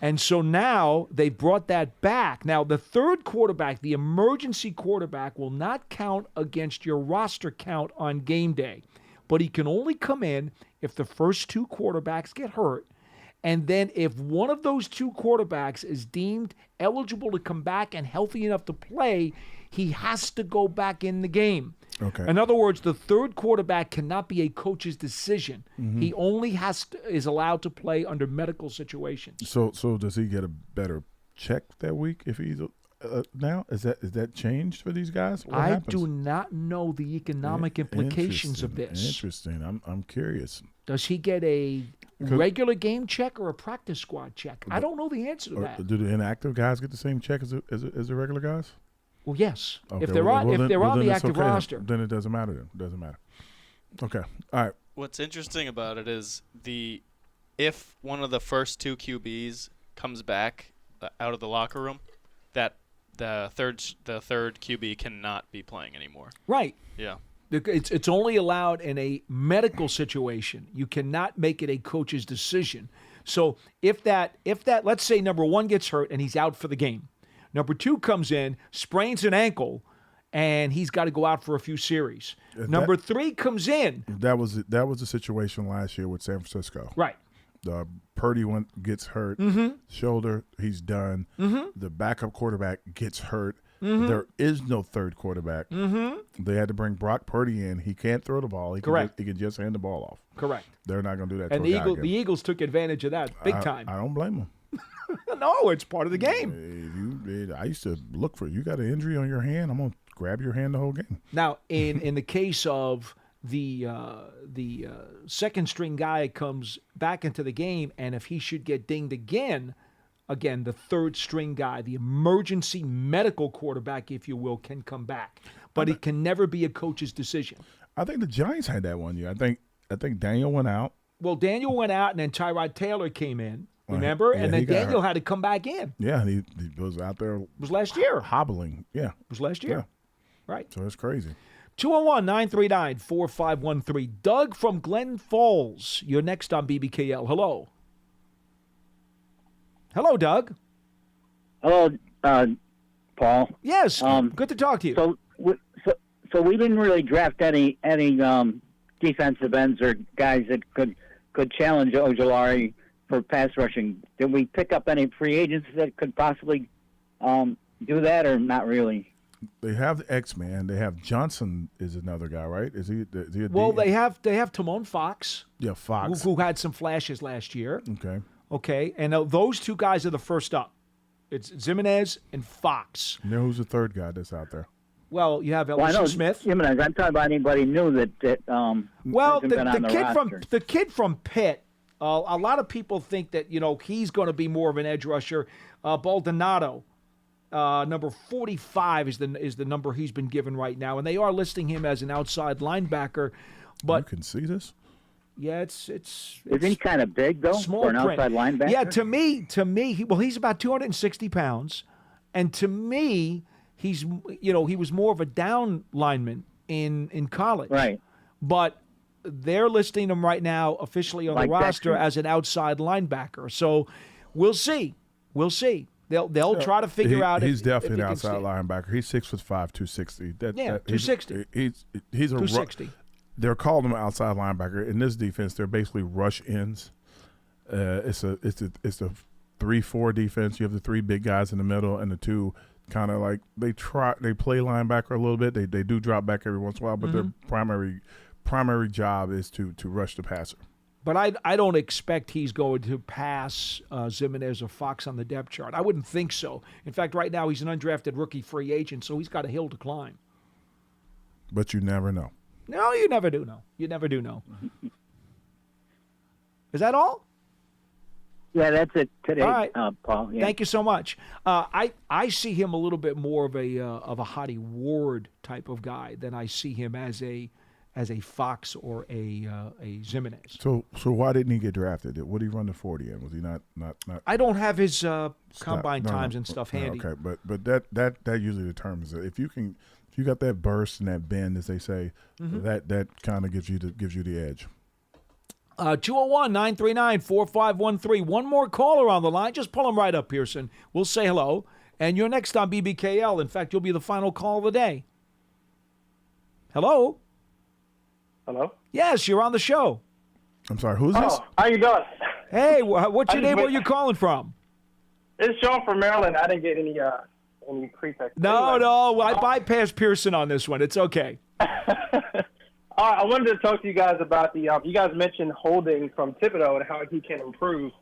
And so now they brought that back. Now, the third quarterback, the emergency quarterback, will not count against your roster count on game day. But he can only come in if the first 2 quarterbacks get hurt. And then if one of those 2 quarterbacks is deemed eligible to come back and healthy enough to play, he has to go back in the game. Okay. In other words, the third quarterback cannot be a coach's decision. He only is allowed to play under medical situations. So does he get a better check that week if he's now? Is that changed for these guys? What happens? Do not know the economic implications of this. Interesting. I'm curious. Does he get a regular game check or a practice squad check? I don't know the answer to that. Do the inactive guys get the same check as the regular guys? Well, yes. Okay, if they're on the active roster, then it doesn't matter. Then it doesn't matter. Okay. All right. What's interesting about it is if one of the first 2 QBs comes back out of the locker room, that the third QB cannot be playing anymore. Right. Yeah. It's only allowed in a medical situation. You cannot make it a coach's decision. So if that let's say number 1 gets hurt and he's out for the game. Number 2 comes in, sprains an ankle, and he's got to go out for a few series. Number 3 comes in. That was the situation last year with San Francisco. Right. Purdy gets hurt, shoulder, he's done. The backup quarterback gets hurt. There is no third quarterback. They had to bring Brock Purdy in. He can't throw the ball. He can just hand the ball off. Correct. They're not going to do that. And the Eagles took advantage of that big time. I don't blame them. No, it's part of the game. I used to look for you got an injury on your hand. I'm gonna grab your hand the whole game. Now, in the case of the second string guy comes back into the game, and if he should get dinged again, the third string guy, the emergency medical quarterback, if you will, can come back, but it can never be a coach's decision. I think the Giants had that one year. I think Daniel went out. Well, Daniel went out, and then Tyrod Taylor came in. Remember? Yeah, and then Daniel had to come back in. Yeah, he was out there. It was last year. Hobbling. Yeah. It was last year. Yeah. Right. So it's crazy. 201-939-4513. Doug from Glen Falls. You're next on BBKL. Hello. Hello, Doug. Hello, Paul. Yes. Good to talk to you. So we didn't really draft any defensive ends or guys that could challenge Ojulari for pass rushing. Did we pick up any free agents that could possibly do that, or not really? They have the X-Man. They have Johnson is another guy, right? Is he a Well, they have Timon Fox. Yeah, Fox. Who had some flashes last year. Okay. And those 2 guys are the first up. It's Zimenez and Fox. You know who's the third guy that's out there? Well, you have Ellison Smith. Jimenez. I'm talking about anybody new that well, hasn't been on the roster. The kid from Pitt. A lot of people think that he's going to be more of an edge rusher. Baldonado, number 45 is the number he's been given right now, and they are listing him as an outside linebacker. But you can see this. Yeah, it's Isn't he kind of big though for an outside linebacker? Yeah, to me, he's about 260 pounds, and to me, he was more of a down lineman in college. Right. But they're listing him right now officially on the roster as an outside linebacker. So we'll see. They'll try to figure out. He's definitely an outside linebacker. He's 6'5", 260. 260. He's a 260. They're calling him an outside linebacker. In this defense, they're basically rush ends. It's a 3-4 defense. You have the 3 big guys in the middle and the 2 kind of like they play linebacker a little bit. They do drop back every once in a while, but their primary job is to rush the passer. But I don't expect he's going to pass Zimenez or Fox on the depth chart. I wouldn't think so. In fact, right now he's an undrafted rookie free agent, so he's got a hill to climb. But you never know. No, you never do know. You never do know. Is that all? Yeah, that's it today, All right. Paul. Yeah. Thank you so much. I see him a little bit more of a Hottie Ward type of guy than I see him as a Fox or a Zimenez. So why didn't he get drafted? What did he run the 40 in? Was he not? I don't have his combine times and stuff handy. Okay, but that usually determines it. If you got that burst and that bend, as they say, that kind of gives you the edge. 201-939-4513. One more caller on the line. Just pull him right up, Pearson. We'll say hello. And you're next on BBKL. In fact, you'll be the final call of the day. Hello? Hello? Yes, you're on the show. I'm sorry, who's this? Oh, how you doing? Hey, what's your name? Where you calling from? It's Sean from Maryland. I didn't get any pretext. No, I bypassed Pearson on this one. It's okay. I wanted to talk to you guys about the you guys mentioned holding from Thibodeau and how he can improve.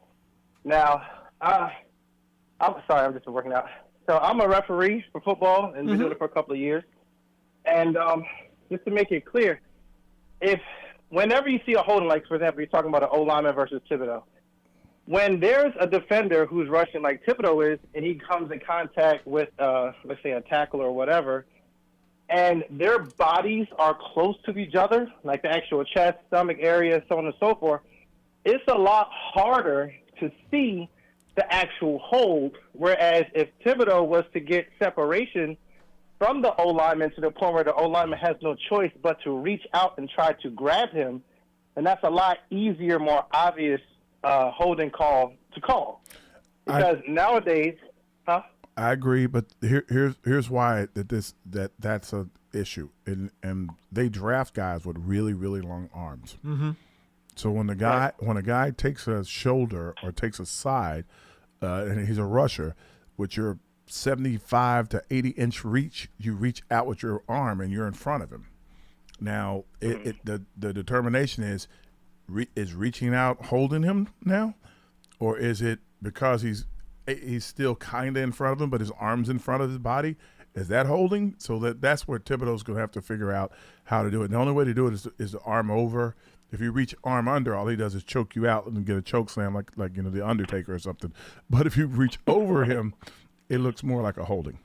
Now, I'm sorry, I'm just working out. So I'm a referee for football and been doing it for a couple of years. And just to make it clear, whenever you see a holding, like for example, you're talking about an O-lineman versus Thibodeau, when there's a defender who's rushing like Thibodeau is, and he comes in contact with, let's say, a tackle or whatever, and their bodies are close to each other, like the actual chest, stomach area, so on and so forth, it's a lot harder to see the actual hold, whereas if Thibodeau was to get separation from the O-lineman to the point where the O-lineman has no choice but to reach out and try to grab him, and that's a lot easier, more obvious holding call to call. Because nowadays, I agree, but here's why that's an issue, and they draft guys with really, really long arms. Mm-hmm. So when a guy takes a shoulder or takes a side, and he's a rusher, with your 75 to 80-inch reach, you reach out with your arm and you're in front of him. Now, the determination is reaching out holding him now, or is it because he's still kind of in front of him, but his arm's in front of his body? Is that holding? So that's where Thibodeau's going to have to figure out how to do it. And the only way to do it is the arm over. If you reach arm under, all he does is choke you out and get a choke slam like the Undertaker or something. But if you reach over him, it looks more like a holding.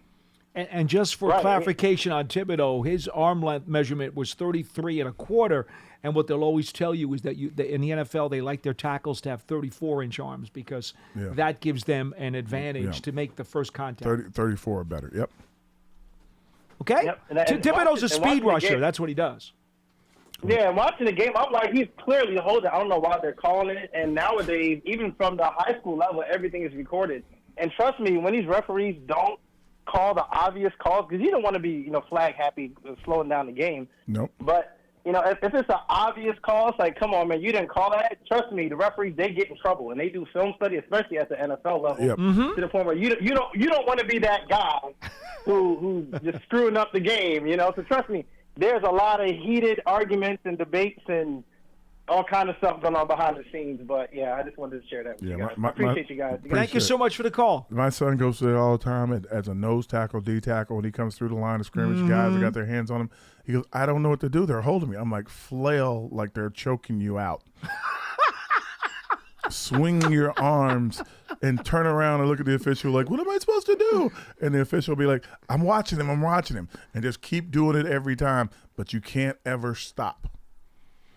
And just for clarification on Thibodeau, his arm length measurement was 33 1/4. And what they'll always tell you is that in the NFL, they like their tackles to have 34-inch arms because that gives them an advantage to make the first contact. 34 or better, yep. Okay? Yep. Thibodeau's a speed rusher. That's what he does. Yeah, and watching the game, I'm like, he's clearly holding. I don't know why they're calling it. And nowadays, even from the high school level, everything is recorded. And trust me, when these referees don't call the obvious calls, because you don't want to be, flag happy, slowing down the game. Nope. But if it's an obvious call, it's like, come on, man, you didn't call that. Trust me, the referees, they get in trouble, and they do film study, especially at the NFL level, to the point where you don't want to be that guy who's just screwing up the game, So trust me, there's a lot of heated arguments and debates and all kind of stuff going on behind the scenes. But, I just wanted to share that with you guys. I appreciate you guys. Thank you so much for the call. My son goes through it all the time as a nose tackle, D tackle. When he comes through the line of scrimmage, guys have got their hands on him. He goes, I don't know what to do. They're holding me. I'm like, flail like they're choking you out. Swing your arms and turn around and look at the official like, what am I supposed to do? And the official will be like, I'm watching him. And just keep doing it every time. But you can't ever stop.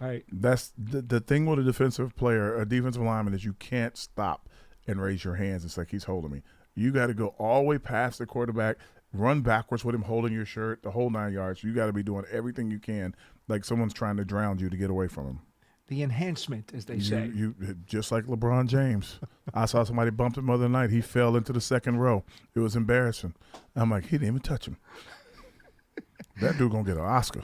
Right. That's the thing with a defensive player, a defensive lineman, is you can't stop and raise your hands. It's like he's holding me. You got to go all the way past the quarterback, run backwards with him holding your shirt, the whole 9 yards. You got to be doing everything you can, like someone's trying to drown you to get away from him. The enhancement, as they say. You just like LeBron James. I saw somebody bump him the other night. He fell into the second row. It was embarrassing. I'm like, he didn't even touch him. That dude gonna get an Oscar.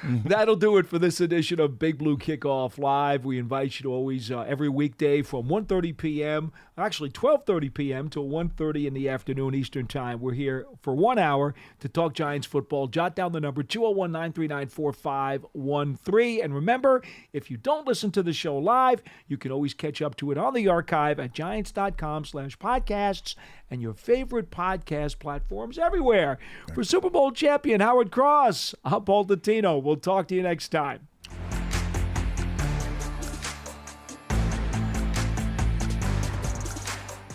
That'll do it for this edition of Big Blue Kickoff Live. We invite you to always, every weekday from 1:30 p.m., actually 12:30 p.m. to 1:30 in the afternoon Eastern Time. We're here for 1 hour to talk Giants football. Jot down the number 201-939-4513. And remember, if you don't listen to the show live, you can always catch up to it on the archive at giants.com/podcasts and your favorite podcast platforms everywhere. For Super Bowl champion Howard Cross, I'm Paul Dottino. We'll talk to you next time.